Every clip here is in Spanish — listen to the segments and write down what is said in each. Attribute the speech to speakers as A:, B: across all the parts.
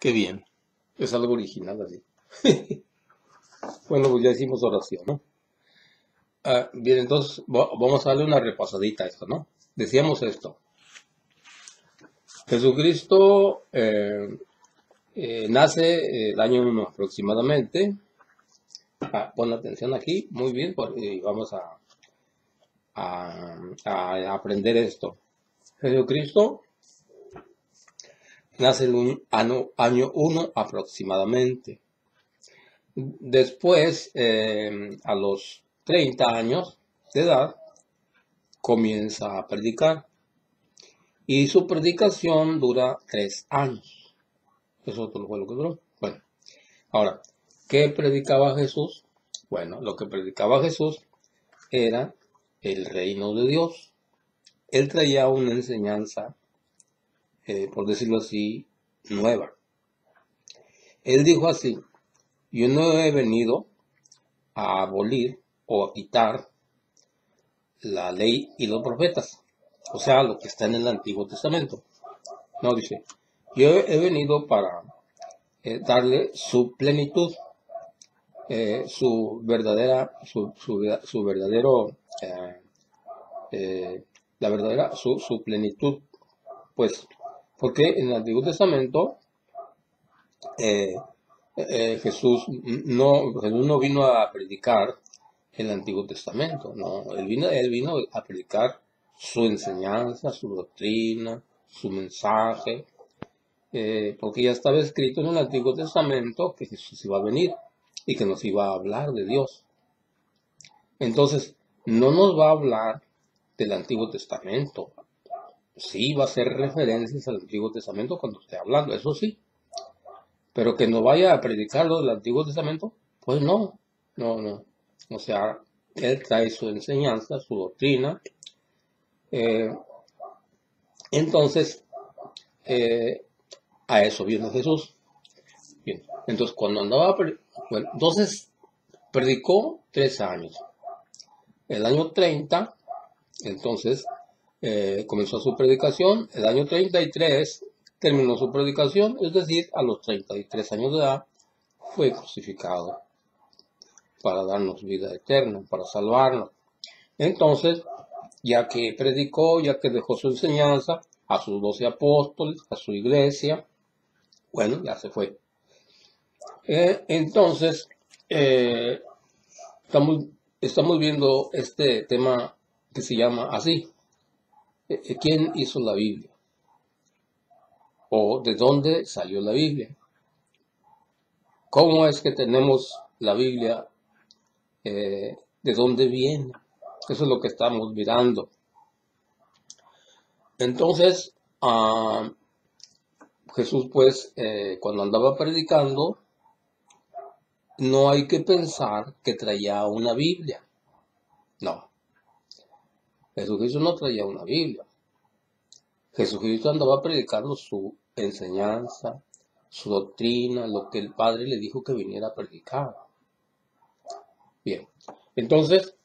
A: Qué bien. Es algo original así. Bueno, pues ya hicimos oración, ¿no? Bien, entonces vamos a darle una repasadita a esto, ¿no? Decíamos esto. Jesucristo nace el año 1 aproximadamente. Pon atención aquí, muy bien, y vamos a aprender esto. Jesucristo nace el año 1 aproximadamente. Después, a los 30 años de edad, comienza a predicar. Y su predicación dura 3 años. Eso fue lo que duró. Bueno, ahora, ¿qué predicaba Jesús? Bueno, lo que predicaba Jesús era el reino de Dios. Él traía una enseñanza, por decirlo así, nueva. Él dijo así: yo no he venido a abolir o a quitar la ley y los profetas, o sea, lo que está en el Antiguo Testamento. No, dice, yo he venido para darle su plenitud, su verdadero, la verdadera, su plenitud, pues, porque en el Antiguo Testamento eh, Jesús no vino a predicar el Antiguo Testamento, no, él vino a predicar su enseñanza, su doctrina, su mensaje, porque ya estaba escrito en el Antiguo Testamento que Jesús iba a venir y que nos iba a hablar de Dios. Entonces, no nos va a hablar del Antiguo Testamento. Sí, va a hacer referencias al Antiguo Testamento cuando esté hablando, eso sí. Pero que no vaya a predicar lo del Antiguo Testamento, pues no. O sea, él trae su enseñanza, su doctrina. eh, entonces, eh, a eso viene Jesús. Bien. Entonces, cuando andaba, bueno, entonces predicó 3 años. El año 30, entonces, comenzó su predicación. El año 33 terminó su predicación, es decir, a los 33 años de edad fue crucificado para darnos vida eterna, para salvarnos. Entonces, ya que predicó, ya que dejó su enseñanza a sus 12 apóstoles, a su iglesia, bueno, ya se fue. Entonces, eh, estamos viendo este tema que se llama así. ¿Quién hizo la Biblia? ¿O de dónde salió la Biblia? ¿Cómo es que tenemos la Biblia? ¿De dónde viene? Eso es lo que estamos mirando. Entonces, Jesús, pues, cuando andaba predicando, no hay que pensar que traía una Biblia. No, Jesucristo no traía una Biblia. Jesucristo andaba predicando su enseñanza, su doctrina, lo que el Padre le dijo que viniera a predicar. Bien, entonces,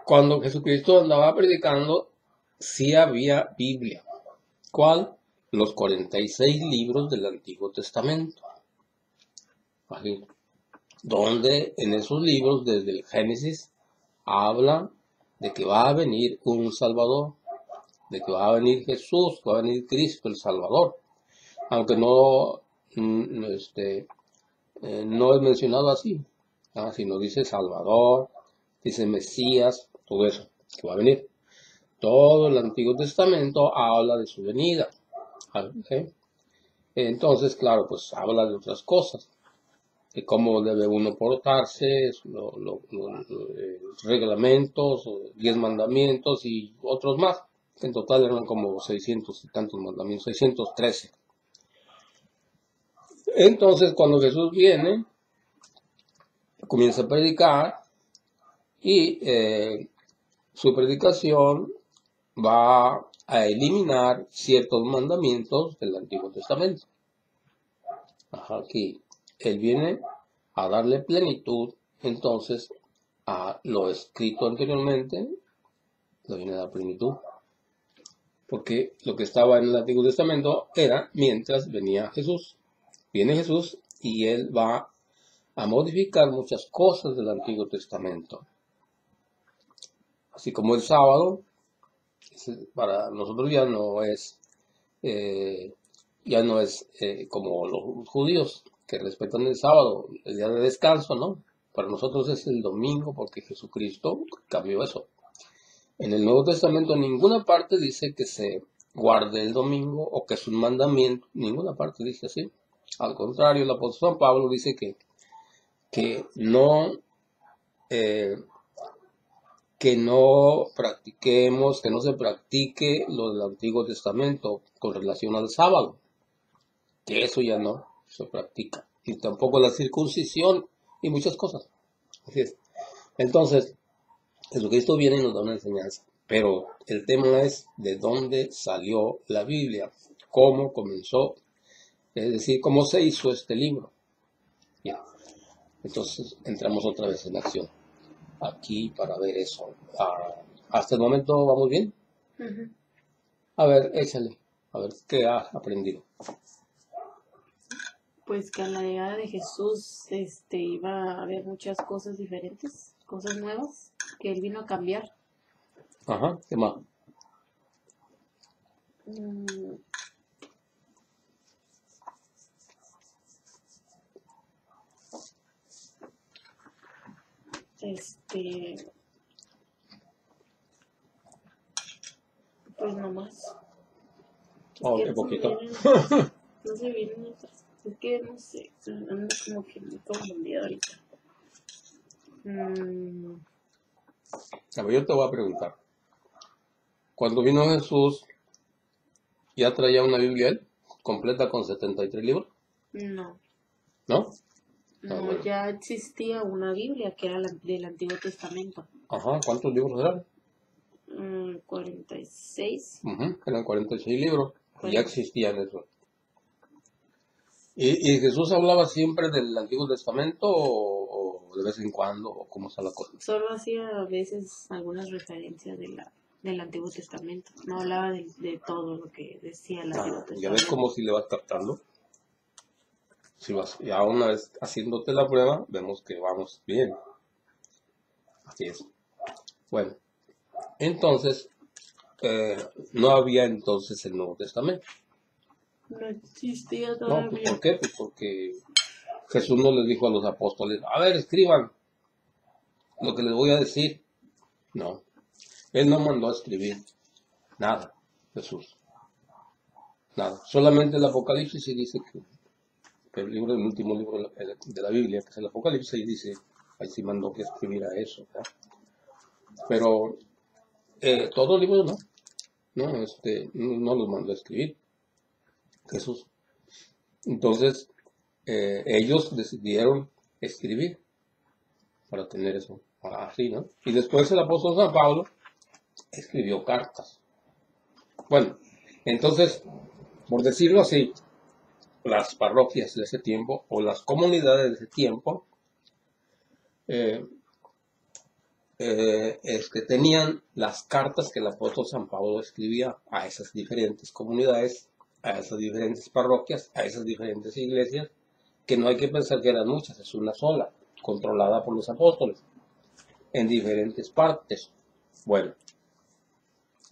A: cuando Jesucristo andaba predicando, sí había Biblia. ¿Cuál? Los 46 libros del Antiguo Testamento. Así, donde en esos libros, desde el Génesis, habla de que va a venir un Salvador, de que va a venir Jesús, que va a venir Cristo el Salvador. Aunque no, no es mencionado así, sino dice Salvador, dice Mesías, todo eso, que va a venir. Todo el Antiguo Testamento habla de su venida. ¿Okay? Entonces, claro, pues habla de otras cosas, de cómo debe uno portarse, reglamentos, 10 mandamientos y otros más. En total eran como 600 y tantos mandamientos, 613. Entonces, cuando Jesús viene, comienza a predicar y su predicación va a eliminar ciertos mandamientos del Antiguo Testamento. Aquí él viene a darle plenitud, entonces, a lo escrito anteriormente, lo viene a dar plenitud. Porque lo que estaba en el Antiguo Testamento era mientras venía Jesús. Viene Jesús y Él va a modificar muchas cosas del Antiguo Testamento. Así como el sábado, para nosotros eh, ya no es como los judíos que respetan el sábado, el día de descanso, ¿no? Para nosotros es el domingo porque Jesucristo cambió eso. En el Nuevo Testamento en ninguna parte dice que se guarde el domingo o que es un mandamiento, ninguna parte dice así. Al contrario, el apóstol San Pablo dice que no, eh, que no practiquemos, que no se practique lo del Antiguo Testamento con relación al sábado, que eso ya no se practica, y tampoco la circuncisión y muchas cosas. Así es. Entonces, Jesucristo viene y nos da una enseñanza, pero el tema es de dónde salió la Biblia, cómo comenzó, es decir, cómo se hizo este libro. Bien, entonces entramos otra vez en acción aquí para ver eso. Hasta el momento vamos bien.
B: Ujú.
A: A ver, échale, a ver qué has aprendido.
B: Pues que a la llegada de Jesús iba a haber muchas cosas diferentes, cosas nuevas, que Él vino a cambiar.
A: Ajá, ¿qué más?
B: Mm, Este, pues nomás. Es
A: Oh,
B: que
A: qué
B: no se me
A: poquito.
B: vienen, no se me vienen otras. Es que no sé, ando como que muy confundida ahorita. Mm,
A: A ver, yo te voy a preguntar. Cuando vino Jesús, ¿ya traía una Biblia él? ¿Completa con 73 libros?
B: no,
A: ¿No? Ah,
B: no,
A: bueno.
B: ya existía una Biblia que era del Antiguo Testamento.
A: Ajá, ¿cuántos libros eran?
B: 46,
A: Eran 46 libros. Y ya
B: 40.
A: existían eso. ¿Y Jesús hablaba siempre del Antiguo Testamento o de vez en cuando? ¿O cómo está la cosa?
B: Solo hacía a veces algunas referencias del Antiguo Testamento. No hablaba de todo lo que decía el Antiguo
A: Ya ves
B: Testamento.
A: cómo si le vas captando. Si vas, ya una vez haciéndote la prueba, vemos que vamos bien. Así es. Bueno, entonces, no había entonces el Nuevo Testamento.
B: No existía
A: No, pues ¿por
B: todavía.
A: qué? Pues porque Jesús no les dijo a los apóstoles, a ver, escriban lo que les voy a decir. No, Él no mandó a escribir nada, Jesús, nada. Solamente el Apocalipsis sí dice que el último libro de la Biblia, que es el Apocalipsis, dice, ahí sí mandó que escribiera eso, ¿verdad? Pero todos los libros no los mandó a escribir Jesús. Entonces, ellos decidieron escribir para tener eso así, ¿no? Y después el apóstol San Pablo escribió cartas. Bueno, entonces, por decirlo así, las parroquias de ese tiempo o las comunidades de ese tiempo eh, tenían las cartas que el apóstol San Pablo escribía a esas diferentes comunidades, a esas diferentes parroquias, a esas diferentes iglesias, que no hay que pensar que eran muchas, es una sola, controlada por los apóstoles, en diferentes partes. Bueno,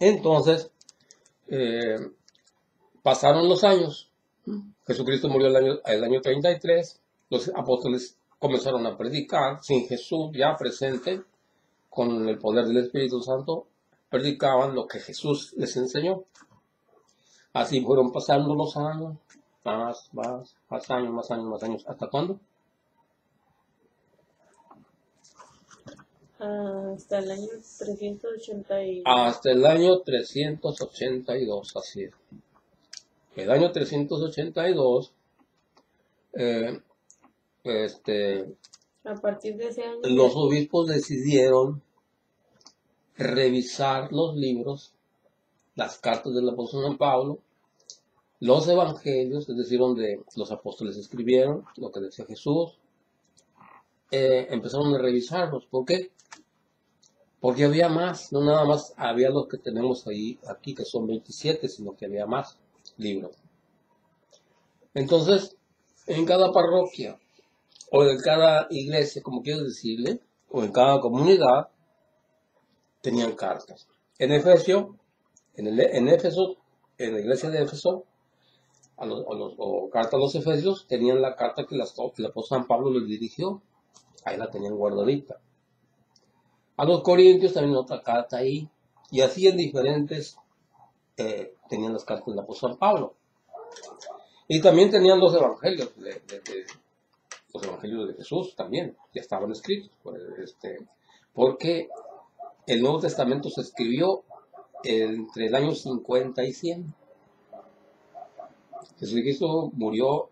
A: entonces, eh, pasaron los años, Jesucristo murió el año 33, los apóstoles comenzaron a predicar, sin Jesús ya presente, con el poder del Espíritu Santo, predicaban lo que Jesús les enseñó. Así fueron pasando los años, más años, más años, más años. ¿Hasta cuándo?
B: Hasta el año 380
A: Hasta el año 382, así es. El año 382, eh, este,
B: a partir de ese año
A: los obispos decidieron revisar los libros, las cartas del apóstol San Pablo, los evangelios, es decir, donde los apóstoles escribieron lo que decía Jesús, empezaron a revisarlos. ¿Por qué? Porque había más, no nada más había los que tenemos aquí, que son 27, sino que había más libros. Entonces, en cada parroquia, o en cada iglesia, como quieras decirle, o en cada comunidad, tenían cartas. En Efesio, en Éfeso, en la iglesia de Éfeso, o carta a los Efesios, tenían la carta que el apóstol San Pablo les dirigió. Ahí la tenían guardadita. A los Corintios también otra carta ahí. Y así en diferentes tenían las cartas del apóstol San Pablo. Y también tenían los evangelios, los evangelios de Jesús también, ya estaban escritos. Porque el Nuevo Testamento se escribió entre el año 50 y 100. Jesucristo murió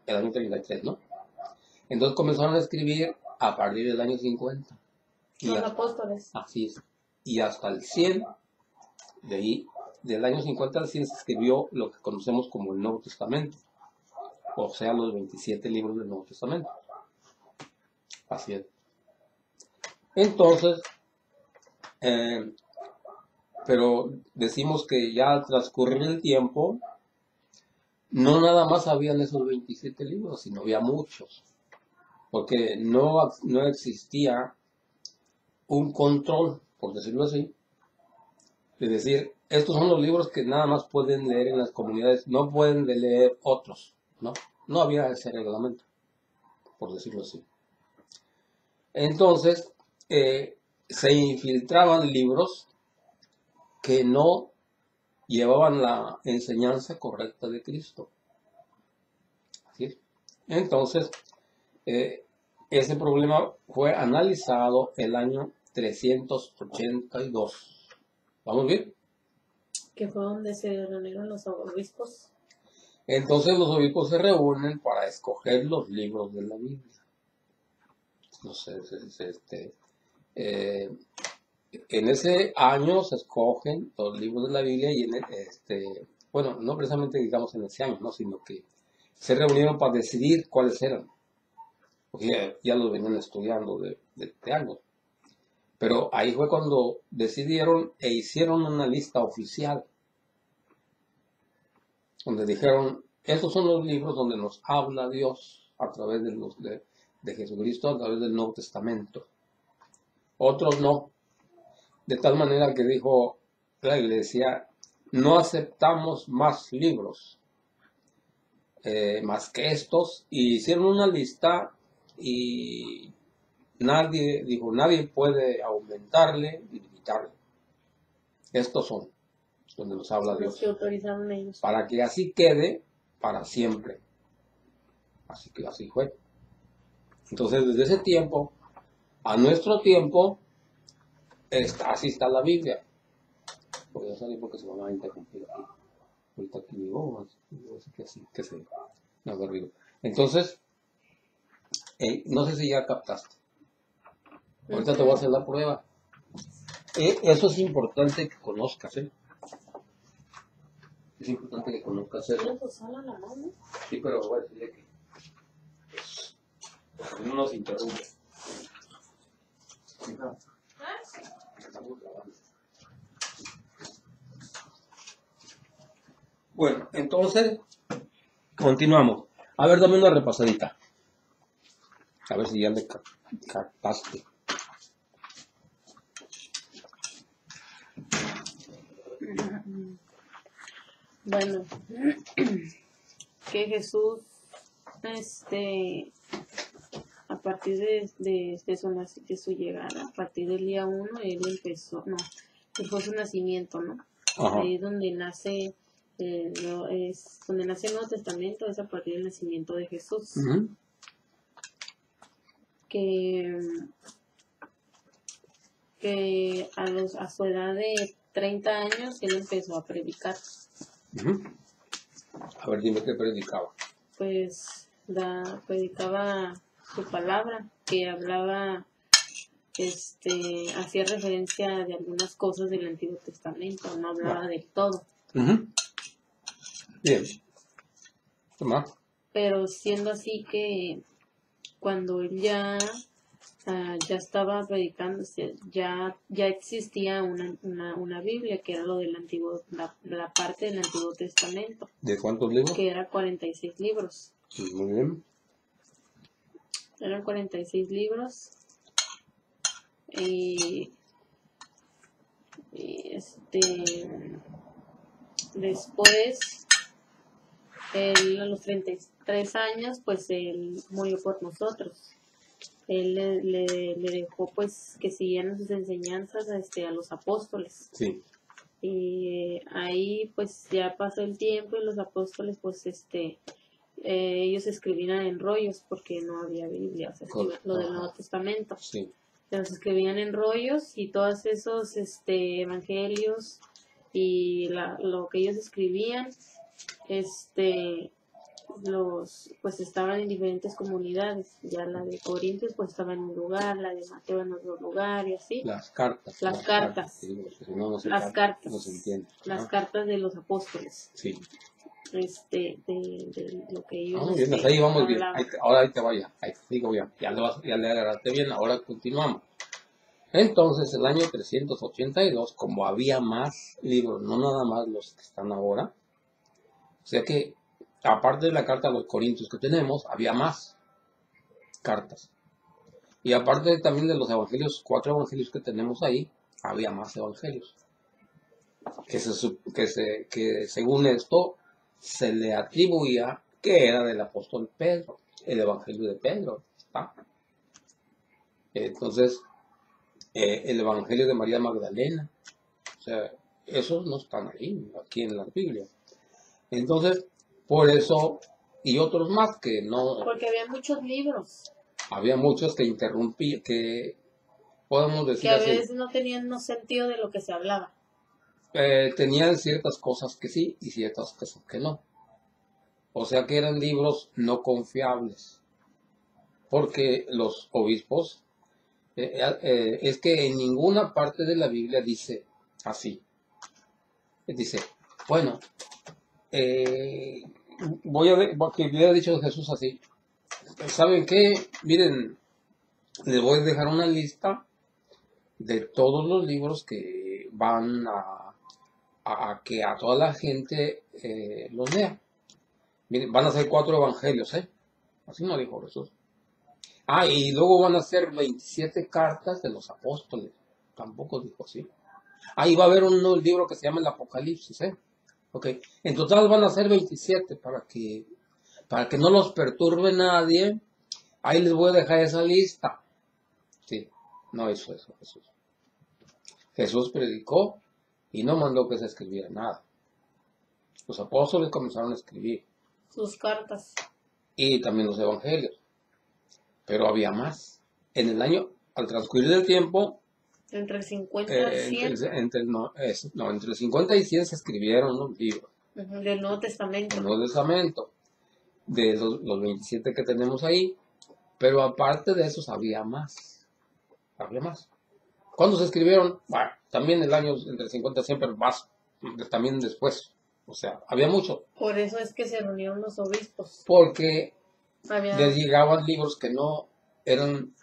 A: el año 33, ¿no? Entonces comenzaron a escribir a partir del año 50.
B: Los apóstoles.
A: Así es. Y hasta el 100, de ahí, del año 50 al 100 se escribió lo que conocemos como el Nuevo Testamento. O sea, los 27 libros del Nuevo Testamento. Así es. Entonces, pero decimos que ya al transcurrir el tiempo, no nada más habían esos 27 libros, sino había muchos. Porque no existía un control, por decirlo así. Es decir, estos son los libros que nada más pueden leer en las comunidades, no pueden leer otros, ¿no? No había ese reglamento, por decirlo así. Entonces, se infiltraban libros que no llevaban la enseñanza correcta de Cristo. ¿Sí? Entonces, ese problema fue analizado el año 382. ¿Vamos bien?
B: Que fue donde se reunieron los obispos.
A: Entonces los obispos se reúnen para escoger los libros de la Biblia. Entonces, en ese año se escogen los libros de la Biblia y bueno, no precisamente digamos en ese año, ¿no? Sino que se reunieron para decidir cuáles eran. Porque ya los venían estudiando de años. Pero ahí fue cuando decidieron e hicieron una lista oficial. Donde dijeron, estos son los libros donde nos habla Dios a través de Jesucristo, a través del Nuevo Testamento. Otros no. De tal manera que dijo la iglesia, no aceptamos más libros, más que estos. Y hicieron una lista y nadie puede aumentarle ni limitarle. Estos son donde nos habla Dios.
B: Los que autorizaron ellos.
A: Para que así quede para siempre. Así que así fue. Entonces, desde ese tiempo a nuestro tiempo, así está la Biblia. Voy a salir porque se me va a interrumpir aquí. Ahorita aquí digo, que se me agarrió. Entonces, no sé si ya captaste. Ahorita te voy a hacer la prueba. Eso es importante que conozcas, Es importante que conozcas eso. Sí, pero voy a decirle que no nos interrumpe. Bueno, entonces, continuamos. A ver, dame una repasadita. A ver si ya le captaste.
B: Bueno, que Jesús, a partir de su llegada, a partir del día 1, él fue su nacimiento, ¿no?
A: Ajá.
B: Ahí es donde nace, donde nace el Nuevo Testamento, es a partir del nacimiento de Jesús.
A: Uh-huh.
B: Que a su edad de 30 años él empezó a predicar.
A: Uh-huh. A ver, dime qué predicaba.
B: Pues predicaba su palabra, que hablaba, hacía referencia de algunas cosas del Antiguo Testamento, no hablaba del todo.
A: Uh-huh. Bien. Toma.
B: Pero siendo así que cuando él ya estaba predicando, ya existía una Biblia, que era lo del Antiguo, la parte del Antiguo Testamento.
A: ¿De cuántos libros?
B: Que era 46 libros.
A: Muy bien.
B: Eran 46 libros. Y después, él a los 33 años, pues él murió por nosotros. Él le dejó pues que siguieran sus enseñanzas a los apóstoles.
A: Sí.
B: Y ahí pues ya pasó el tiempo y los apóstoles pues ellos escribían en rollos porque no había Biblia, o sea, lo del Nuevo Testamento.
A: Sí.
B: Los escribían en rollos y todos esos evangelios y lo que ellos escribían pues estaban en diferentes comunidades. Ya la de Corintios pues estaba en un lugar, la de Mateo en otro lugar y así.
A: Las cartas.
B: Las cartas de los apóstoles.
A: Sí.
B: De lo que ellos
A: Vamos bien, hasta ahí vamos bien.
B: hablaban.
A: Ahora ahí te vaya, ahí te digo bien. Ya le agarraste bien, ahora continuamos. Entonces, el año 382, como había más libros, no nada más los que están ahora, o sea que, aparte de la carta a los Corintios que tenemos, había más cartas. Y aparte también de los evangelios, 4 evangelios que tenemos ahí, había más evangelios. Que según esto, se le atribuía que era del apóstol Pedro, el evangelio de Pedro. ¿Está? Entonces, el evangelio de María Magdalena, o sea, esos no están ahí, aquí en la Biblia. Entonces, por eso, y otros más que no...
B: Porque había muchos libros.
A: Había muchos que interrumpían, que podemos decir
B: que a
A: así,
B: veces no tenían no sentido de lo que se hablaba.
A: Tenían ciertas cosas que sí y ciertas cosas que no. O sea que eran libros no confiables. Porque los obispos, es que en ninguna parte de la Biblia dice así. Dice, bueno, porque hubiera dicho Jesús así. ¿Saben qué? Miren, les voy a dejar una lista de todos los libros que van a que a toda la gente los lea. Miren, van a ser 4 evangelios, ¿eh? Así no dijo Jesús. Ah, y luego van a ser 27 cartas de los apóstoles. Tampoco dijo así. Ahí va a haber un libro que se llama el Apocalipsis, ¿eh? Ok. En total van a ser 27 para que no los perturbe nadie. Ahí les voy a dejar esa lista. Sí, no hizo eso Jesús. Jesús predicó y no mandó que se escribiera nada. Los apóstoles comenzaron a escribir.
B: Sus cartas.
A: Y también los evangelios. Pero había más. En el año, al transcurrir del tiempo...
B: Entre el 50 y 100.
A: Entre el 50 y 100 se escribieron los libros.
B: Del Nuevo Testamento.
A: El Nuevo Testamento. De los 27 que tenemos ahí. Pero aparte de esos había más. Había más. ¿Cuándo se escribieron? Bueno, también el año entre 50 y 100, pero más. También después. O sea, había mucho.
B: Por eso es que se reunieron los obispos.
A: Porque les llegaban libros que no eran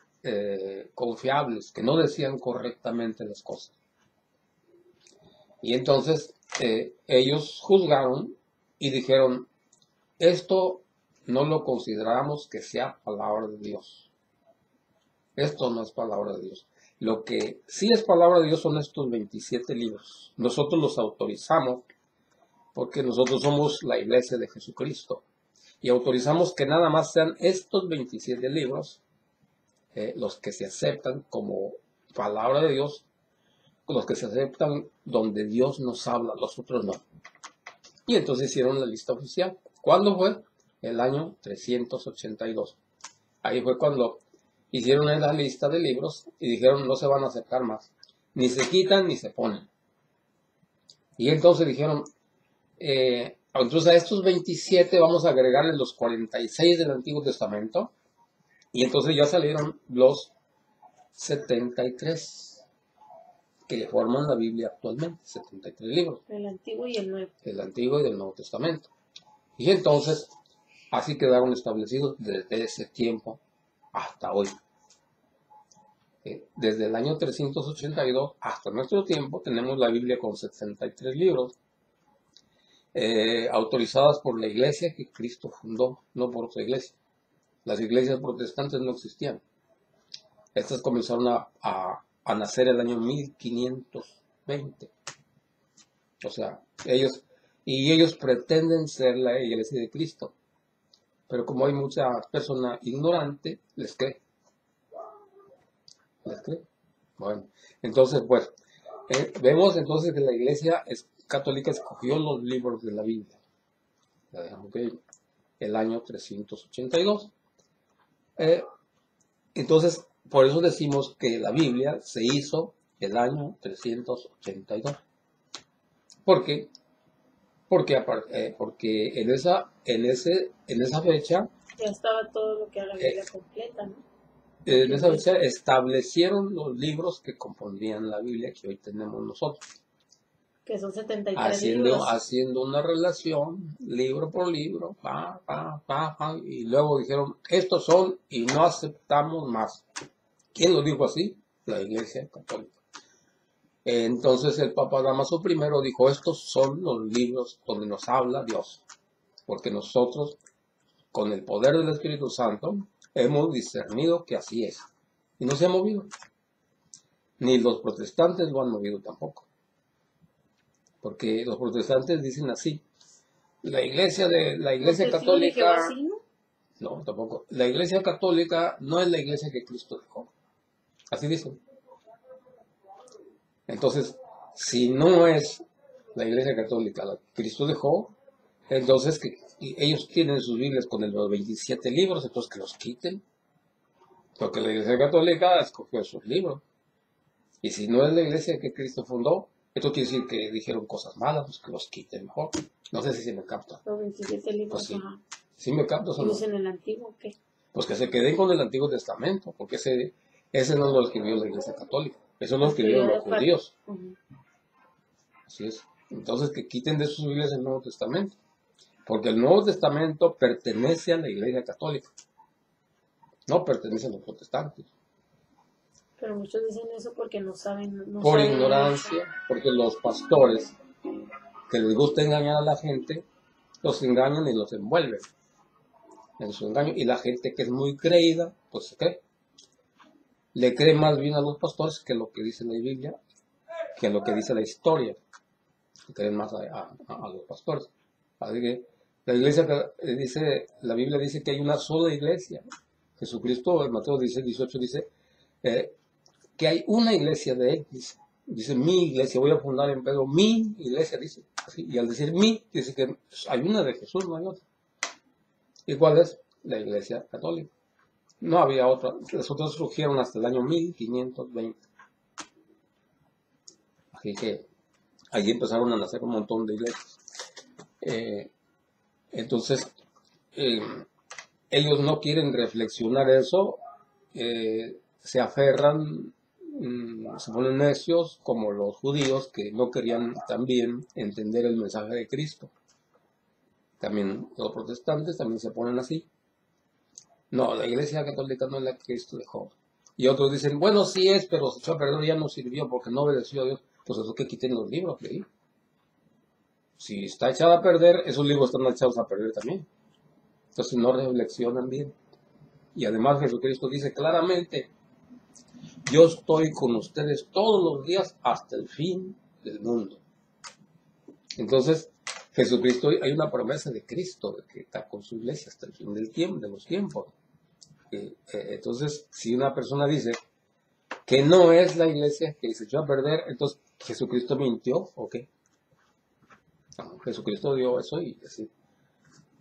A: confiables, que no decían correctamente las cosas. Y entonces ellos juzgaron y dijeron, esto no lo consideramos que sea palabra de Dios. Esto no es palabra de Dios. Lo que sí es palabra de Dios son estos 27 libros. Nosotros los autorizamos porque nosotros somos la iglesia de Jesucristo. Y autorizamos que nada más sean estos 27 libros los que se aceptan como palabra de Dios, los que se aceptan donde Dios nos habla, los otros no. Y entonces hicieron la lista oficial. ¿Cuándo fue? El año 382. Ahí fue cuando hicieron la lista de libros y dijeron no se van a aceptar más. Ni se quitan ni se ponen. Y entonces dijeron, entonces a estos 27 vamos a agregarle los 46 del Antiguo Testamento. Y entonces ya salieron los 73 que forman la Biblia actualmente. 73 libros.
B: El Antiguo y el Nuevo.
A: El Antiguo y del Nuevo Testamento. Y entonces así quedaron establecidos desde ese tiempo hasta hoy. Desde el año 382 hasta nuestro tiempo tenemos la Biblia con 73 libros. autorizadas por la iglesia que Cristo fundó, no por otra iglesia. Las iglesias protestantes no existían. Estas comenzaron a nacer el año 1520. O sea, ellos pretenden ser la iglesia de Cristo. Pero como hay mucha persona ignorante, les cree. Bueno, entonces, pues, vemos entonces que la iglesia católica escogió los libros de la Biblia. La dejamos que el año 382. Entonces, por eso decimos que la Biblia se hizo el año 382. ¿Por qué? Porque en esa fecha,
B: ya estaba todo lo que era la Biblia completa, ¿no?
A: en esa fecha establecieron los libros que compondrían la Biblia que hoy tenemos nosotros.
B: Que son 73 libros.
A: Haciendo una relación, libro por libro, y luego dijeron, estos son y no aceptamos más. ¿Quién lo dijo así? La Iglesia Católica. Entonces el Papa Dámaso I dijo, estos son los libros donde nos habla Dios, porque nosotros, con el poder del Espíritu Santo, hemos discernido que así es. Y no se ha movido. Ni los protestantes lo han movido tampoco. Porque los protestantes dicen así. La iglesia católica...
B: Así, ¿no?
A: No, tampoco. La iglesia católica no es la iglesia que Cristo dejó. Así dicen. Entonces, si no es la iglesia católica la que Cristo dejó, entonces que ellos tienen sus Biblias con los 27 libros, entonces que los quiten. Porque la iglesia católica escogió sus libros. Y si no es la iglesia que Cristo fundó, esto quiere decir que dijeron cosas malas, pues que los quiten mejor. No sé si se me capta.
B: Los 27 libros,
A: Pues sí.
B: ajá.
A: ¿Sí me capta o
B: ¿Y
A: no?
B: en el Antiguo o qué?
A: Pues que se queden con el Antiguo Testamento, porque ese no lo escribió la iglesia católica. Eso lo escribieron los judíos. Así es. Entonces que quiten de sus Biblias el Nuevo Testamento. Porque el Nuevo Testamento pertenece a la iglesia católica. No pertenece a los protestantes.
B: Pero muchos dicen eso porque no saben.
A: Por ignorancia, porque los pastores que les gusta engañar a la gente, los engañan y los envuelven en su engaño. Y la gente que es muy creída, pues se cree. Le cree más bien a los pastores que lo que dice la Biblia, que lo que dice la historia. Le creen más a los pastores. Así que la iglesia dice, la Biblia dice que hay una sola iglesia. Jesucristo, en Mateo 18 dice que hay una iglesia de él, dice mi iglesia, voy a fundar en Pedro mi iglesia, dice, así, y al decir mi, dice que hay una de Jesús, no hay otra. ¿Y cuál es? La iglesia católica. No había otra, las otras surgieron hasta el año 1520. Así que allí empezaron a nacer un montón de iglesias. Entonces, ellos no quieren reflexionar eso, se aferran, se ponen necios como los judíos que no querían también entender el mensaje de Cristo. También los protestantes también se ponen así. No, la iglesia católica no es la que Cristo dejó. Y otros dicen, bueno, sí es, pero se echó a perder, ya no sirvió porque no obedeció a Dios. Pues eso que quiten los libros de ahí. Si está echada a perder, esos libros están echados a perder también. Entonces no reflexionan bien. Y además Jesucristo dice claramente, yo estoy con ustedes todos los días hasta el fin del mundo. Entonces, Jesucristo, hay una promesa de Cristo de que está con su iglesia hasta el fin del tiempo, de los tiempos. Entonces, si una persona dice que no es la iglesia que se echó a perder, entonces Jesucristo mintió, ¿o qué? No, Jesucristo dio eso y así.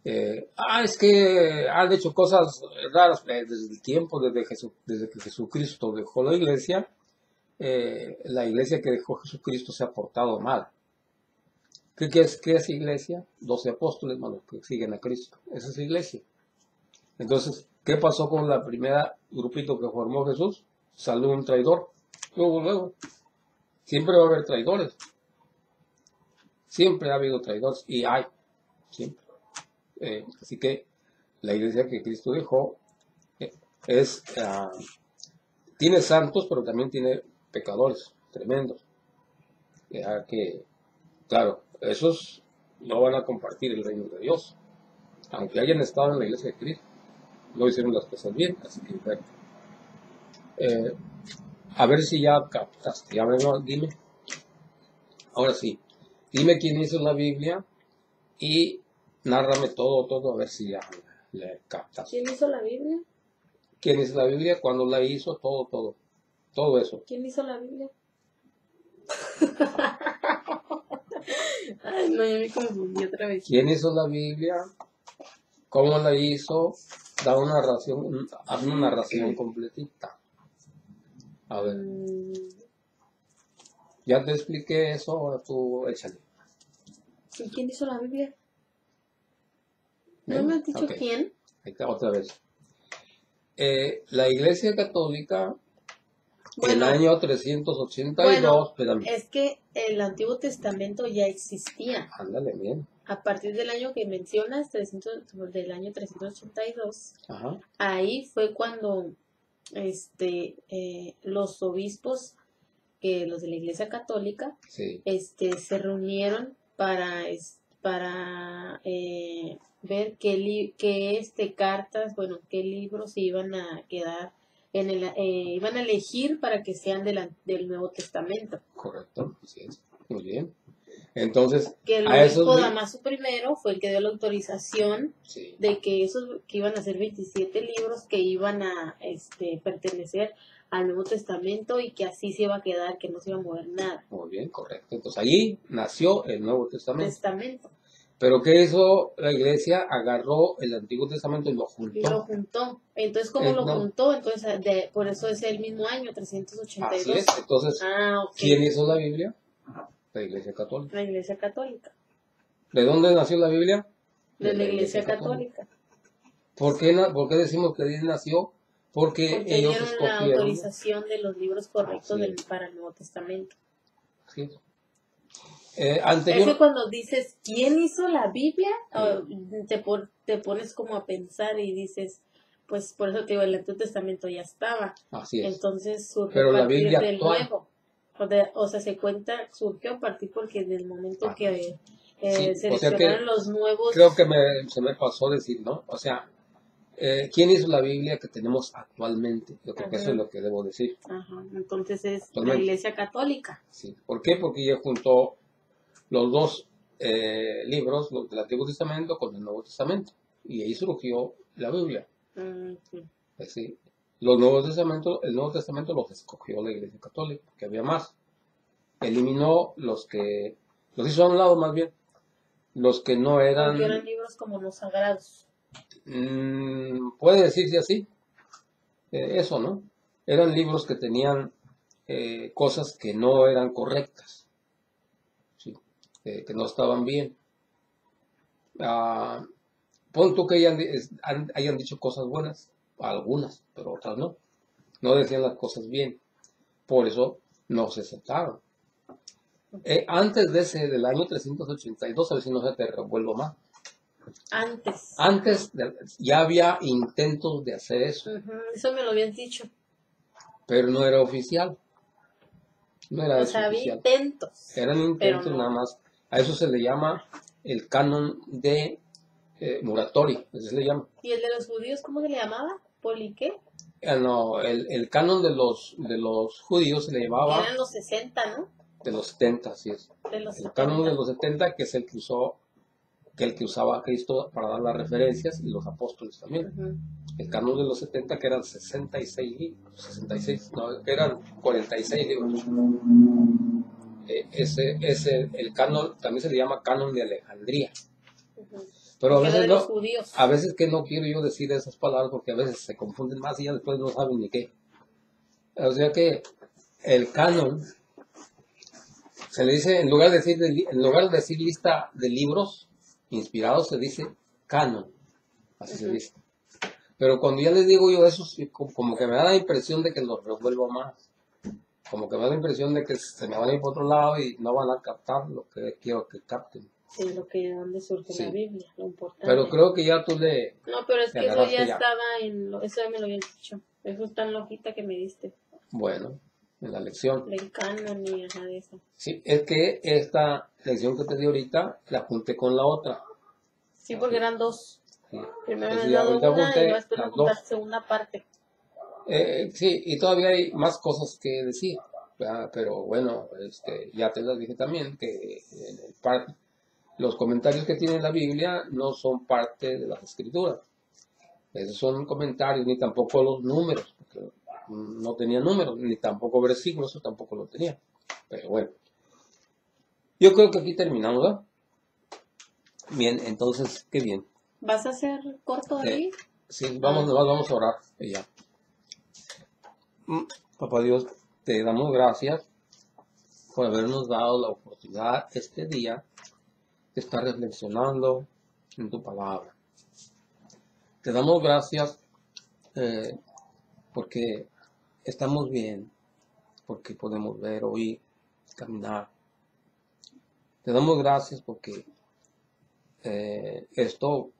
A: Es que han hecho cosas raras desde el tiempo, desde que Jesucristo dejó la iglesia que dejó Jesucristo se ha portado mal. ¿Qué es iglesia? 12 apóstoles, hermanos, que siguen a Cristo. Esa es iglesia. Entonces, ¿qué pasó con la primera grupito que formó Jesús? Salió un traidor. Luego. Siempre va a haber traidores. Siempre ha habido traidores y hay. Siempre. Así que la iglesia que Cristo dejó tiene santos, pero también tiene pecadores tremendos. Que, claro, esos no van a compartir el reino de Dios, aunque hayan estado en la iglesia de Cristo. No hicieron las cosas bien, así que a ver si ya captaste. Ya dime, ahora sí, dime quién hizo la Biblia y nárrame todo, a ver si ya le captas.
B: ¿Quién hizo la Biblia?
A: ¿Quién hizo la Biblia? ¿Cuándo la hizo? Todo eso.
B: ¿Quién hizo la Biblia? Ay, no, ya me confundí otra vez.
A: ¿Quién hizo la Biblia? ¿Cómo la hizo? Da una narración, haz una narración completita. A ver, ya te expliqué eso, ahora tú échale.
B: ¿Y quién hizo la Biblia? ¿No
A: ¿Ven?
B: me has dicho
A: Ok.
B: quién?
A: Ahí está otra vez. La Iglesia Católica, el
B: Bueno,
A: año 382, espérame,
B: es que el Antiguo Testamento ya existía.
A: ándale bien.
B: A partir del año que mencionas, del año 382,
A: Ajá,
B: ahí fue cuando los obispos, los de la Iglesia Católica,
A: sí,
B: se reunieron para ver qué cartas, bueno, qué libros se iban a quedar iban a elegir para que sean del Nuevo Testamento.
A: correcto, así es, muy bien. Entonces,
B: Que el
A: a esos
B: obispo Damaso I fue el que dio la autorización
A: sí,
B: de que que iban a ser 27 libros que iban a pertenecer al Nuevo Testamento y que así se iba a quedar, que no se iba a mover nada.
A: muy bien, correcto. Entonces, allí nació el Nuevo Testamento. Pero ¿qué hizo la Iglesia? Agarró el Antiguo Testamento y lo juntó.
B: Y lo juntó. Entonces, ¿cómo lo
A: no.
B: juntó? Entonces, por eso es el mismo año, 382.
A: Así es. Entonces,
B: ok.
A: ¿quién hizo la Biblia? La Iglesia Católica.
B: La Iglesia Católica.
A: ¿De dónde nació la Biblia?
B: De la Iglesia Católica.
A: ¿Por qué decimos que ahí nació? Porque ellos
B: dieron
A: escogieron
B: la autorización de los libros correctos
A: Así es.
B: para el Nuevo Testamento.
A: Así es.
B: Es que cuando dices, ¿quién hizo la Biblia? Te pones como a pensar y dices, pues por eso te digo, el Antiguo Testamento ya estaba.
A: Así es.
B: Entonces surgió
A: Pero
B: a
A: la
B: partir
A: Biblia
B: del
A: actual.
B: Nuevo. O sea, surgió a partir porque en el momento que
A: Sí,
B: seleccionaron los nuevos...
A: Creo que se me pasó decir, ¿no? O sea, ¿quién hizo la Biblia que tenemos actualmente? Yo creo que eso es lo que debo decir.
B: Ajá, entonces es
A: Actualmente.
B: la Iglesia Católica.
A: Sí. ¿Por qué? Porque ella juntó los dos libros, los del Antiguo Testamento con el Nuevo Testamento. Y ahí surgió la Biblia.
B: Sí.
A: Sí. El Nuevo Testamento los escogió la Iglesia Católica, que había más. Eliminó los hizo a un lado más bien, los que no eran...
B: Porque eran libros como los sagrados.
A: Puede decirse así, eso, ¿no? Eran libros que tenían cosas que no eran correctas, ¿sí? Que no estaban bien. Pon tú que hayan dicho cosas buenas, algunas, pero otras no. No decían las cosas bien. Por eso no se aceptaron. Antes del año 382, a ver si no se te revuelvo más. Antes ya había intentos de hacer eso.
B: Eso me lo habían dicho.
A: Pero no era oficial. No era oficial.
B: Había intentos.
A: Eran intentos nada más. A eso se le llama el canon de Muratori, así se le llama.
B: ¿Y el de los judíos cómo se le llamaba? ¿Poli qué?
A: No, el canon de los judíos se le llamaba...
B: Eran los 60, ¿no?
A: De los 70, así es. El canon de los 70, que es el que usaba Cristo para dar las referencias, y los apóstoles también. El canon de los 70, que eran 66 libros, que eran 46 libros. El canon también se le llama canon de Alejandría. Pero a veces que no quiero yo decir esas palabras porque a veces se confunden más y ya después no saben ni qué. O sea que el canon se le dice, en lugar de decir lista de libros inspirados, se dice canon. Así se dice. Pero cuando ya les digo yo eso, como que me da la impresión de que los revuelvo más. Como que me da la impresión de que se me van a ir por otro lado y no van a captar lo que quiero que capten.
B: Sí, donde surge la Biblia, lo importante.
A: Pero creo que ya tú le...
B: No, pero es que eso ya estaba eso ya me lo habían dicho. Eso es tan lojita que me diste.
A: Bueno, en la lección.
B: del canon y ajá, de eso.
A: Sí, es que esta lección que te di ahorita la junté con la otra.
B: Sí, porque eran dos.
A: Sí.
B: Primero me
A: Entonces
B: has
A: ya
B: dado
A: ahorita
B: una y
A: junté
B: luego después me
A: las dos.
B: juntaste segunda parte.
A: Sí, y todavía hay más cosas que decir, ¿verdad? Pero bueno, ya te las dije también, que los comentarios que tiene la Biblia no son parte de las escrituras. Esos son comentarios, ni tampoco los números, porque no tenía números, ni tampoco versículos, eso tampoco lo tenía. Pero bueno, yo creo que aquí terminamos, ¿verdad? Bien, entonces, qué bien.
B: ¿Vas a hacer corto ahí?
A: Sí, vamos a orar. Y ya. Papá Dios, te damos gracias por habernos dado la oportunidad este día de estar reflexionando en tu palabra. Te damos gracias eh, porque estamos bien, porque podemos ver, oír, caminar. Te damos gracias porque esto